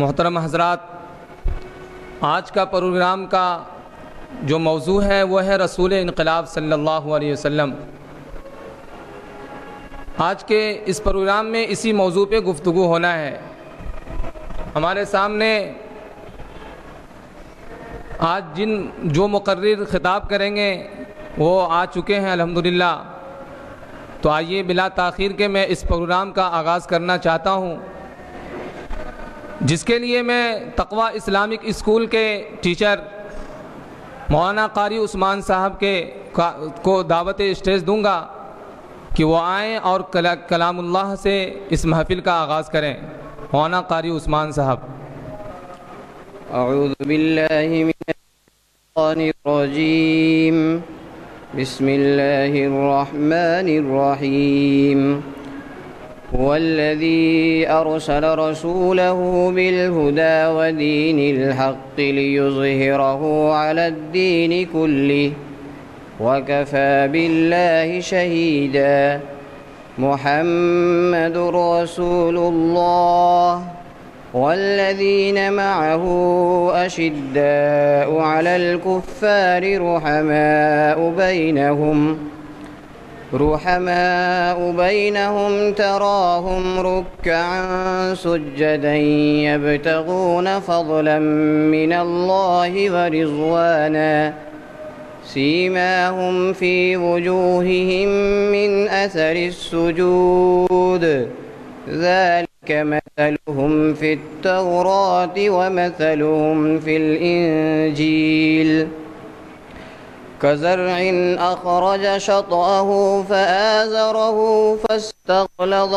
मोहतरम हज़रात, आज का प्रोग्राम का जो मौजू है वो है रसूल इनक़लाब सल्लल्लाहु अलैहि वसल्लम। आज के इस प्रोग्राम में इसी मौजू पे गुफ्तगू होना है। हमारे सामने आज जो मुकर्रिर ख़िताब करेंगे वो आ चुके हैं अल्हम्दुलिल्लाह। तो आइए बिला ताख़ीर के मैं इस प्रोग्राम का आगाज़ करना चाहता हूँ, जिसके लिए मैं तक़वा इस्लामिक स्कूल के टीचर मौलाना कारी उस्मान साहब को दावत स्टेज दूंगा कि वो आएँ और कलामुल्लाह से इस महफ़िल का आगाज़ करें। मौलाना कारी उस्मान साहब। अऊज़ु बिल्लाहि मिनश रजीम, बिस्मिल्लाहिर रहमानिर रहीम। वल्लज़ी अरसल रसूलहु बिलहुदा व दीनिल हक़्क़ि लियुज़हिरहु अलद्दीनि कुल्लिहि व कफ़ा बिल्लाहि शहीदा। मुहम्मदुर रसूलुल्लाह वल्लज़ीन मअहु अशिद्दाउ अलल कुफ़्फ़ारि रुहमाउ बैनहुम तराहुम रुक्कअन सुज्जदन यब्तगून फ़ज़लन मिनल्लाहि व रिज़वाना सीमाहुम फ़ी वुजूहिहिम मिन असरिस सुजूद ज़ालिक मसलुहुम फ़ित्तौराति व मसलुहुम फ़िल इंजील कज़र्इन अख़रज शतअहु फ़आज़रहु फ़ास्तग़लज़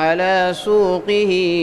अला सूक़िहि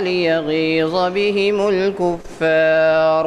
लियग़ीज़ बिहिमुल कुफ़्फ़ार।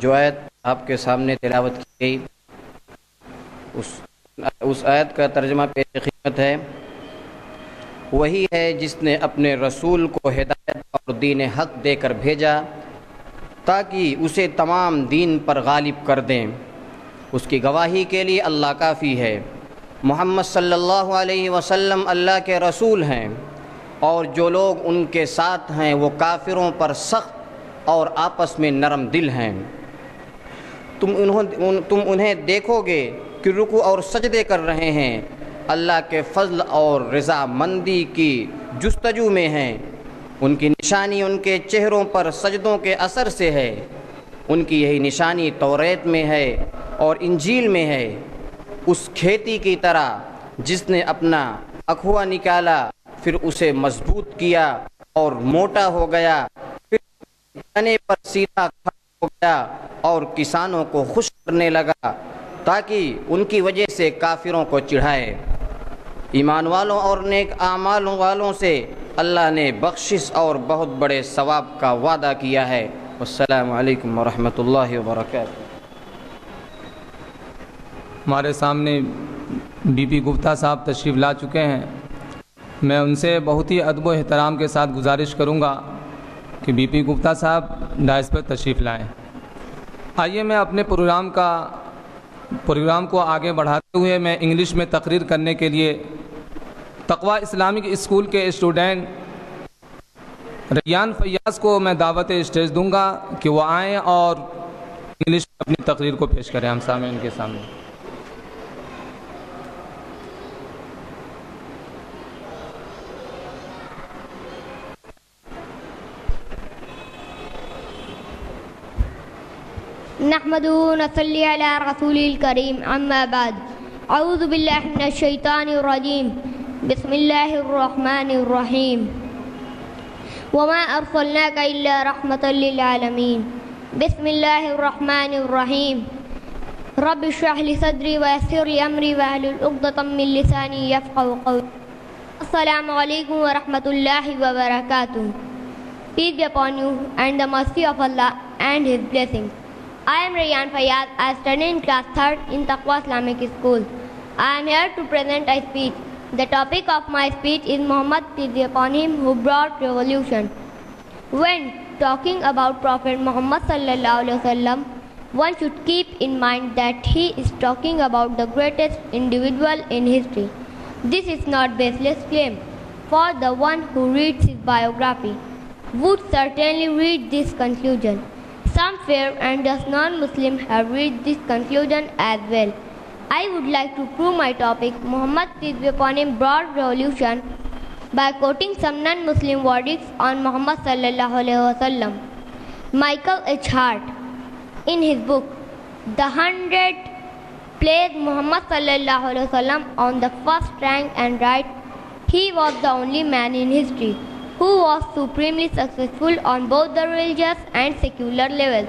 जो आयत आपके सामने तिलावत की गई उस आयत का तर्जुमा पेश खिदमत है। वही है जिसने अपने रसूल को हिदायत और दीन हक़ देकर भेजा ताकि उसे तमाम दीन पर गालिब कर दें। उसकी गवाही के लिए अल्लाह काफ़ी है। मोहम्मद सल्लल्लाहु अलैहि वसल्लम अल्लाह के रसूल हैं और जो लोग उनके साथ हैं वो काफिरों पर सख्त और आपस में नरम दिल हैं। तुम उन्हें देखोगे कि रुकू और सजदे कर रहे हैं, अल्लाह के फ़ज़ल और रज़ामंदी की जुस्तजू में हैं। उनकी निशानी उनके चेहरों पर सजदों के असर से है। उनकी यही निशानी तौरेत में है और इंजील में है। उस खेती की तरह जिसने अपना अखुआ निकाला, फिर उसे मजबूत किया और मोटा हो गया, फिर तने पर सीधा खड़ा हो गया और किसानों को खुश करने लगा ताकि उनकी वजह से काफिरों को चिढ़ाए। ईमान वालों और नेक आमाल वालों से अल्लाह ने बख्शिश और बहुत बड़े सवाब का वादा किया है। अस्सलामु अलैकुम व रहमतुल्लाहि व बरकातहू। हमारे सामने बीपी गुप्ता साहब तशरीफ़ ला चुके हैं। मैं उनसे बहुत ही अदब व एहतराम के साथ गुजारिश करूंगा कि बीपी गुप्ता साहब डायस पर तशरीफ़ लाएं। आइए मैं अपने प्रोग्राम को आगे बढ़ाते हुए मैं इंग्लिश में तकरीर करने के लिए तक़वा इस्लामिक स्कूल के स्टूडेंट रैयान फैयाज़ को मैं दावत स्टेज दूंगा कि वो आएँ और इंग्लिश में अपनी तकरीर को पेश करें हम सामने इनके सामने। नहमदुहु व नसल्ली अला रसूलिल करीम, अम्मा बाद। अऊज़ु बिल्लाहि मिनश शैतानिर रजीम, बिस्मिल्लाहिर रहमानिर रहीम। वमा अर्सलनाका इल्ला रहमतल लिल आलमीन, बिस्मिल्लाहिर रहमानिर रहीम। रब्बि इश्रह लिी सदरी व यस्सिर ली अमरी वहलुल उक़दतम मिन लिसानी यफ़क़हू क़ौली। अस्सलामु अलैकुम व रहमतुल्लाहि व बरकातुहू। Peace be upon you and the mercy of Allah and His blessings. I am Rayyan Fayyad. I study in class 3rd in Taqwa Islamic School. I am here to present a speech. The topic of my speech is Muhammad, peace be upon him, who brought revolution. When talking about Prophet Muhammad sallallahu alaihi wasallam, one should keep in mind that he is talking about the greatest individual in history. This is not baseless claim, for the one who reads his biography would certainly reach this conclusion. Some fair and just non-Muslims have reached this conclusion as well. I would like to prove my topic, Muhammad, peace be upon him, brought revolution, by quoting some non-Muslim verdicts on Muhammad sallallahu alaihi wasallam. Michael H. Hart, in his book The 100, placed Muhammad sallallahu alaihi wasallam on the first rank and write, he was the only man in history who was supremely successful on both the religious and secular levels.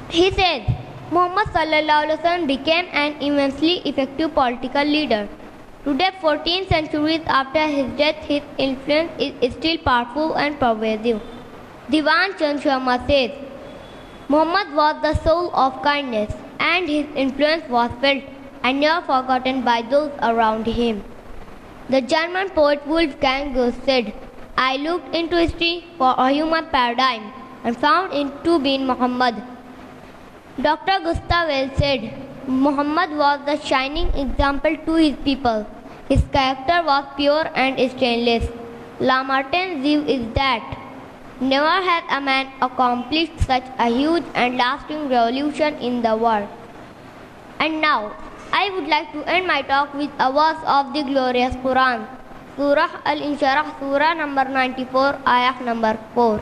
He said, Muhammad sallallahu alaihi wasallam became an immensely effective political leader. Today, 14 centuries after his death, his influence is still powerful and pervasive. Diwan Chand Sharma says, Muhammad was the soul of kindness, and his influence was felt and never forgotten by those around him. The German poet Wolfgang Goethe said, I looked into history for a human paradigm and found it to be Muhammad. Dr. Gustav Well said, Muhammad was the shining example to his people. His character was pure and stainless. Lamartine's view is that never has a man accomplished such a huge and lasting revolution in the world. And now, I would like to end my talk with a verse of the glorious Quran, Surah Al-Inshirah, Surah number 94, Ayah number 4.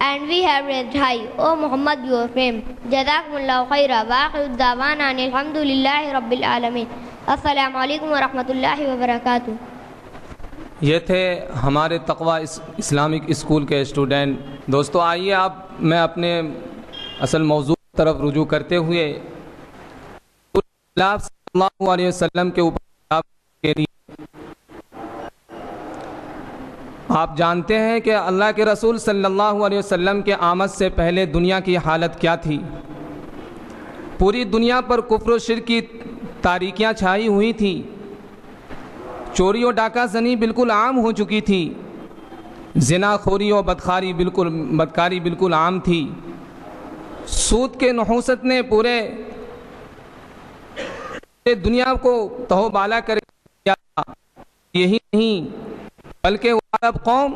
and we have raised high, O Muhammad, your fame. Jazakumullahu khaira, wa akhiru da'wana alhamdulillahi rabbil alamin. Assalamu alaikum wa rahmatullahi wa barakatuh. ये थे हमारे तकवा Islamic school के student. दोस्तों आइए अब मैं अपने असल मौजू की तरफ रुजू करते हुए सल्लल्लाहु अलैहि वसल्लम के ऊपर के लिए, आप जानते हैं कि अल्लाह के रसूल सल्लल्लाहु अलैहि वसल्लम के आमद से पहले दुनिया की हालत क्या थी। पूरी दुनिया पर कुफ्र और शिर्क की तारीकियाँ छाई हुई थी। चोरी और डाका जनी बिल्कुल आम हो चुकी थी। ज़िनाखोरी और बदकारी बिल्कुल आम थी। सूद के नहूसत ने पूरे दुनिया को तहोबाला कर दिया। यही नहीं बल्कि अरब कौम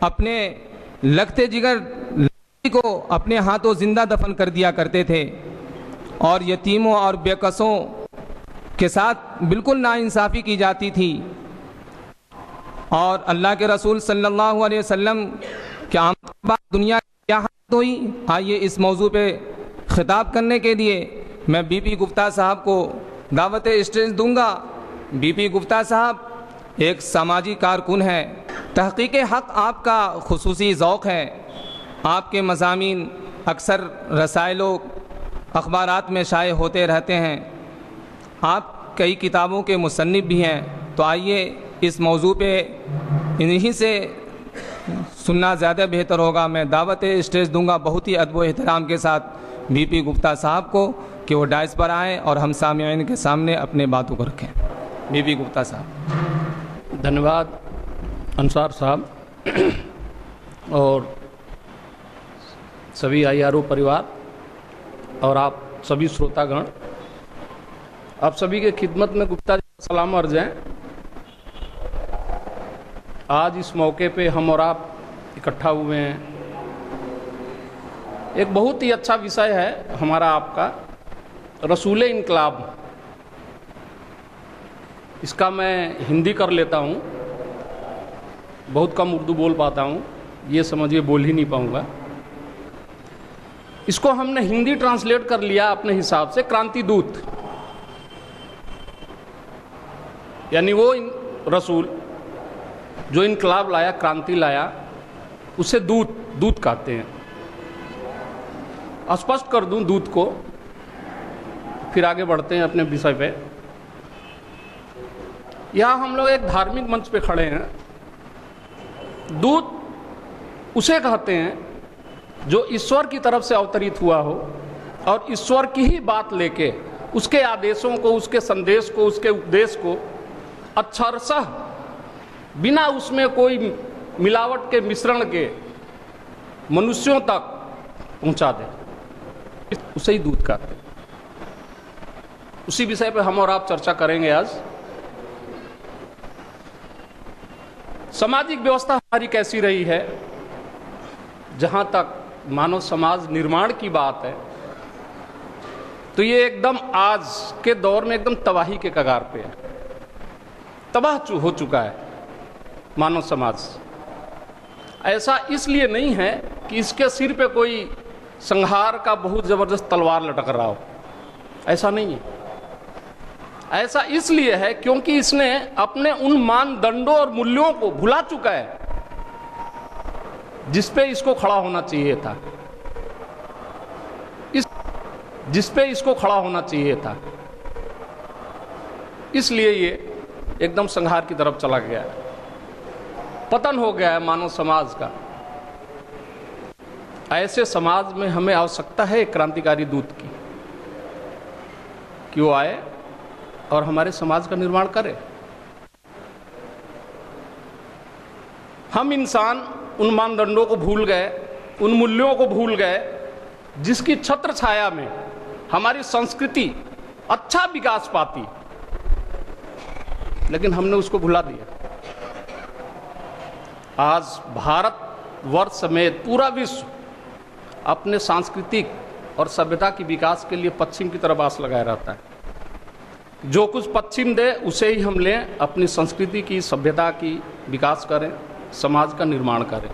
अपने लगते जिगर को अपने हाथों ज़िंदा दफन कर दिया करते थे और यतीमों और बेकसों के साथ बिल्कुल नाइंसाफ़ी की जाती थी। और अल्लाह के रसूल सल्लल्लाहु अलैहि वसल्लम के आमद के बाद दुनिया की क्या हालत हुई। आइए इस मौजू पे ख़िताब करने के लिए मैं बीपी गुप्ता साहब को दावत स्टेज दूंगा। बीपी गुप्ता साहब एक समाजी कारकुन है। तहक़ीक़ हक़ आपका खुसूसी ज़ौक़ है। आपके मज़ामीन अक्सर रसायलों अखबारात में शाये होते रहते हैं। आप कई किताबों के मुसन्निफ़ भी हैं। तो आइए इस मौजू पे इन्हीं से सुनना ज़्यादा बेहतर होगा। मैं दावत स्टेज दूंगा बहुत ही अदब व एहतराम के साथ बीपी गुप्ता साहब को कि वो डाइस पर आएँ और हम सामईन के सामने अपने बातों को रखें। बीपी गुप्ता साहब। धन्यवाद अंसार साहब और सभी IRO परिवार और आप सभी श्रोतागण, आप सभी के खिदमत में गुप्ता जी का सलाम अर्ज़ है। आज इस मौके पे हम और आप इकट्ठा हुए हैं। एक बहुत ही अच्छा विषय है हमारा आपका, रसूल इनकलाब। इसका मैं हिंदी कर लेता हूँ, बहुत कम उर्दू बोल पाता हूँ, ये समझिए बोल ही नहीं पाऊँगा। इसको हमने हिंदी ट्रांसलेट कर लिया अपने हिसाब से क्रांति दूत, यानी वो रसूल जो इनकलाब लाया, क्रांति लाया, उसे दूत कहते हैं। स्पष्ट कर दूं दूत को, फिर आगे बढ़ते हैं अपने विषय पे। यहाँ हम लोग एक धार्मिक मंच पे खड़े हैं। दूत उसे कहते हैं जो ईश्वर की तरफ से अवतरित हुआ हो और ईश्वर की ही बात लेके उसके आदेशों को, उसके संदेश को, उसके उपदेश को अक्षरशः बिना उसमें कोई मिलावट के, मिश्रण के मनुष्यों तक पहुंचा दे, उसे ही दूत कहते हैं। उसी विषय पे हम और आप चर्चा करेंगे आज। सामाजिक व्यवस्था हमारी कैसी रही है? जहां तक मानव समाज निर्माण की बात है तो ये एकदम आज के दौर में एकदम तबाही के कगार पे है। तबाह हो चुका है मानव समाज। ऐसा इसलिए नहीं है कि इसके सिर पे कोई संहार का बहुत जबरदस्त तलवार लटक रहा हो, ऐसा नहीं है। ऐसा इसलिए है क्योंकि इसने अपने उन मानदंडों और मूल्यों को भुला चुका है जिस पे इसको खड़ा होना चाहिए था, जिस पे इसको खड़ा होना चाहिए था। इसलिए ये एकदम संहार की तरफ चला गया है, पतन हो गया है मानव समाज का। ऐसे समाज में हमें आवश्यकता है एक क्रांतिकारी दूत की, कि वो आए और हमारे समाज का निर्माण करे। हम इंसान उन मानदंडों को भूल गए, उन मूल्यों को भूल गए जिसकी छत्र छाया में हमारी संस्कृति अच्छा विकास पाती, लेकिन हमने उसको भुला दिया। आज भारत वर्ष समेत पूरा विश्व अपने सांस्कृतिक और सभ्यता की विकास के लिए पश्चिम की तरफ आस लगाए रहता है। जो कुछ पश्चिम दे उसे ही हम लें, अपनी संस्कृति की, सभ्यता की विकास करें, समाज का निर्माण करें।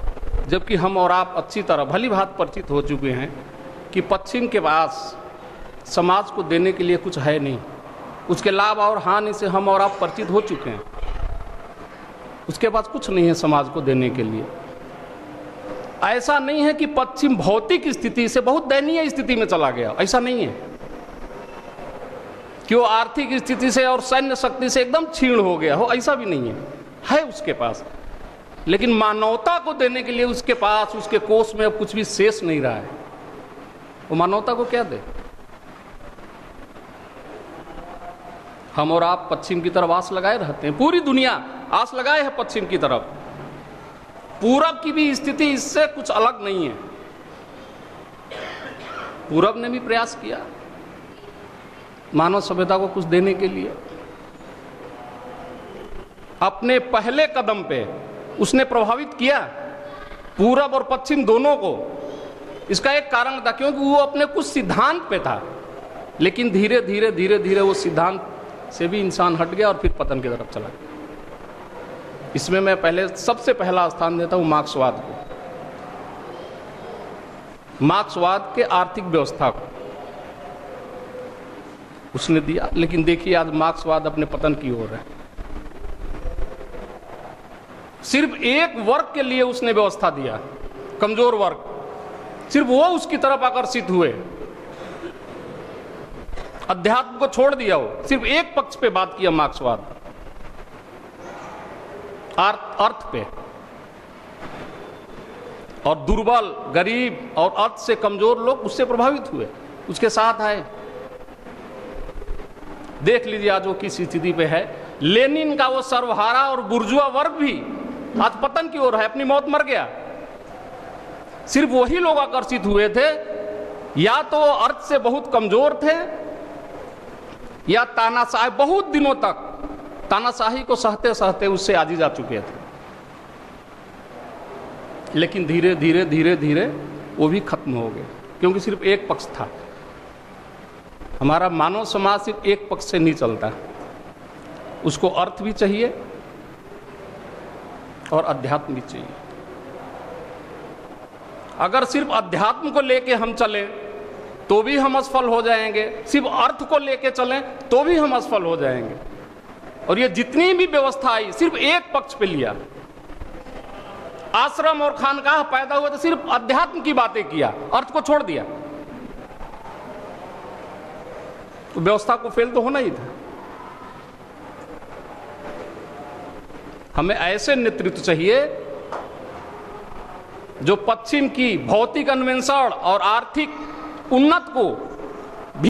जबकि हम और आप अच्छी तरह भली भांति परिचित हो चुके हैं कि पश्चिम के पास समाज को देने के लिए कुछ है नहीं। उसके लाभ और हानि से हम और आप परिचित हो चुके हैं। उसके पास कुछ नहीं है समाज को देने के लिए। ऐसा नहीं है कि पश्चिम भौतिक स्थिति से बहुत दयनीय स्थिति में चला गया, ऐसा नहीं है कि वो आर्थिक स्थिति से और सैन्य शक्ति से एकदम क्षीण हो गया हो, ऐसा भी नहीं है उसके पास। लेकिन मानवता को देने के लिए उसके पास, उसके कोष में अब कुछ भी शेष नहीं रहा है। वो मानवता को क्या दे? हम और आप पश्चिम की तरफ आस लगाए रहते हैं, पूरी दुनिया आस लगाए है पश्चिम की तरफ। पूरब की भी स्थिति इससे कुछ अलग नहीं है। पूरब ने भी प्रयास किया मानव सभ्यता को कुछ देने के लिए। अपने पहले कदम पे उसने प्रभावित किया पूरब और पश्चिम दोनों को। इसका एक कारण था क्योंकि वो अपने कुछ सिद्धांत पे था, लेकिन धीरे धीरे धीरे धीरे वो सिद्धांत से भी इंसान हट गया और फिर पतन की तरफ चला गया। इसमें मैं सबसे पहला स्थान देता हूं मार्क्सवाद को, मार्क्सवाद के आर्थिक व्यवस्था को उसने दिया। लेकिन देखिए आज मार्क्सवाद अपने पतन की ओर है। सिर्फ एक वर्ग के लिए उसने व्यवस्था दिया, कमजोर वर्ग, सिर्फ वो उसकी तरफ आकर्षित हुए। अध्यात्म को छोड़ दिया, वो सिर्फ एक पक्ष पे बात किया मार्क्सवाद, अर्थ पे। और दुर्बल, गरीब और अर्थ से कमजोर लोग उससे प्रभावित हुए, उसके साथ आए। देख लीजिए आज वो किस स्थिति पे है। लेनिन का वो सर्वहारा और बुर्जुआ वर्ग भी आज पतन की ओर है, अपनी मौत मर गया। सिर्फ वही लोग आकर्षित हुए थे, या तो अर्थ से बहुत कमजोर थे या तानाशाही, बहुत दिनों तक तानाशाही को सहते सहते उससे आजी जा चुके थे। लेकिन धीरे धीरे धीरे धीरे वो भी खत्म हो गए, क्योंकि सिर्फ एक पक्ष था। हमारा मानव समाज सिर्फ एक पक्ष से नहीं चलता, उसको अर्थ भी चाहिए और अध्यात्म भी चाहिए। अगर सिर्फ अध्यात्म को लेके हम चलें तो भी हम असफल हो जाएंगे, सिर्फ अर्थ को लेके चलें तो भी हम असफल हो जाएंगे। और ये जितनी भी व्यवस्था आई सिर्फ एक पक्ष पे लिया। आश्रम और खानकाह पैदा हुए तो सिर्फ अध्यात्म की बातें किया, अर्थ को छोड़ दिया। तो व्यवस्था को फेल तो होना ही था। हमें ऐसे नेतृत्व चाहिए जो पश्चिम की भौतिक अन्वेषण और आर्थिक उन्नत को